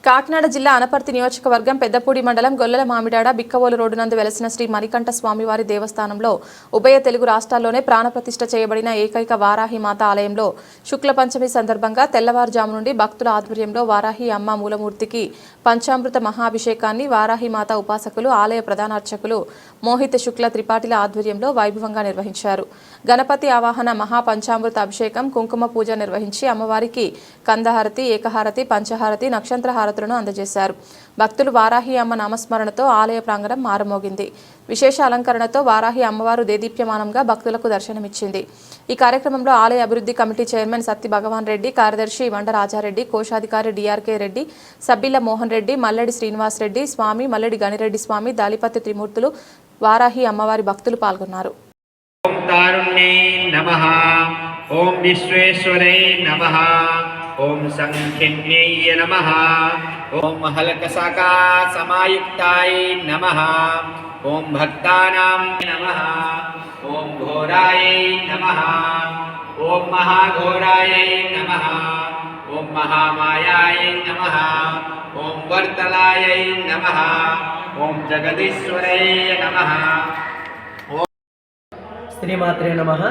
కాకినాడ జిల్లా అనపర్తి నియోజకవర్గం పెద్దపూడి మండలం గొల్లల మామిడాడ బిక్కవోలు రోడ్డు నందు వెలసిన శ్రీ మణికంఠ స్వామివారి దేవస్థానంలో ఉభయ తెలుగు రాష్ట్రాల్లోనే ప్రాణప్రతిష్ఠ చేయబడిన ఏకైక వారాహి మాత ఆలయంలో శుక్ల పంచమి సందర్భంగా తెల్లవారుజాము నుండి భక్తుల ఆధ్వర్యంలో వారాహి అమ్మ మూలమూర్తికి పంచామృత మహాభిషేకాన్ని వారాహి మాత ఉపాసకులు ఆలయ ప్రధాన అర్చకులు మోహిత శుక్ల త్రిపాఠిల ఆధ్వర్యంలో వైభవంగా నిర్వహించారు. గణపతి ఆవాహన మహాపంచామృత అభిషేకం కుంకుమ పూజ నిర్వహించి అమ్మవారికి కందహారతి, ఏకహారతి, పంచహారతి, నక్షత్రహారతి అందజేశారు. భక్తులు వారాహి అమ్మ నామస్మరణతో ఆలయ ప్రాంగణం మారుమోగింది. విశేష అలంకరణతో వారాహి అమ్మవారు దేదీప్యమానంగా భక్తులకు దర్శనమిచ్చింది. ఈ కార్యక్రమంలో ఆలయ అభివృద్ధి కమిటీ చైర్మన్ సత్తి భగవాన్ రెడ్డి, కార్యదర్శి వండ రాజారెడ్డి, కోశాధికారి డిఆర్కే రెడ్డి, సబ్బిల్ల మోహన్ రెడ్డి, మల్లెడి శ్రీనివాస్ రెడ్డి స్వామి, మల్లెడి గణిరెడ్డి స్వామి, దాలిపత్తి త్రిమూర్తులు, వారాహి అమ్మవారి భక్తులు పాల్గొన్నారు. ఓం విశ్వేశ్వరై నమః. ఓం సంఖ్యన్యై నమః. ఓం హలకసకా సమాయుక్తాయ నమః. ఓం భక్తానాం నమః. ఓం ఘోరాయ నమః. ఓం మహాఘోరాయ నమః. ఓం మహామాయాయ నమః. ఓం వర్తలాయ నమః. ఓం జగదీశ్వరాయ నమః. శ్రీమాత్రే నమః.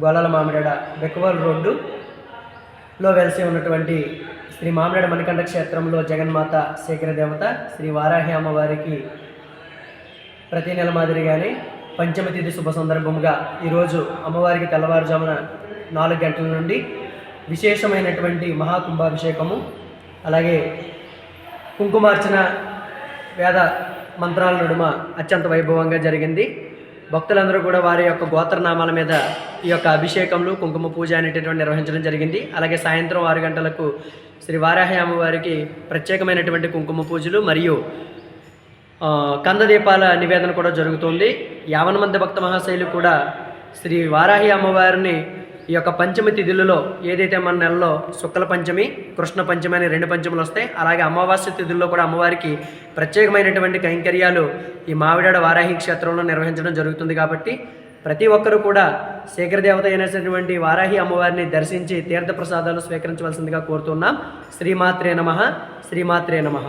గొల్లల మామిడాడ బిక్కవోలు రోడ్డులో వెలిసి ఉన్నటువంటి శ్రీ మామిడాడ మణికంఠ క్షేత్రంలో జగన్మాత శేఖర దేవత శ్రీ వారాహి అమ్మవారికి ప్రతి నెల మాదిరిగానే పంచమి తిథి శుభ సందర్భంగా ఈరోజు అమ్మవారికి తెల్లవారుజామున 4 గంటల నుండి విశేషమైనటువంటి మహాకుంభాభిషేకము, అలాగే కుంకుమార్చన వేద మంత్రాల నడుమ అత్యంత వైభవంగా జరిగింది. భక్తులందరూ కూడా వారి యొక్క గోత్రనామాల మీద ఈ యొక్క అభిషేకములు, కుంకుమ పూజ అనేటటువంటి నిర్వహించడం జరిగింది. అలాగే సాయంత్రం 6 గంటలకు శ్రీ వారాహి అమ్మవారికి ప్రత్యేకమైనటువంటి కుంకుమ పూజలు మరియు కందదీపాల నివేదన కూడా జరుగుతుంది. 50 మంది భక్త మహాశైలు కూడా శ్రీ వారాహి అమ్మవారిని ఈ యొక్క పంచమి తిథులలో, ఏదైతే మన నెలలో శుక్ల పంచమి, కృష్ణ పంచమి అని 2 పంచములు వస్తాయి, అలాగే అమావాస్య తిథుల్లో కూడా అమ్మవారికి ప్రత్యేకమైనటువంటి కైంకర్యాలు ఈ మామిడాడ వారాహి క్షేత్రంలో నిర్వహించడం జరుగుతుంది. కాబట్టి ప్రతి ఒక్కరూ కూడా శేఖర దేవత అయినటువంటి వారాహి అమ్మవారిని దర్శించి తీర్థప్రసాదాలు స్వీకరించవలసిందిగా కోరుతున్నాం. శ్రీమాత్రే నమః. శ్రీమాత్రే నమః.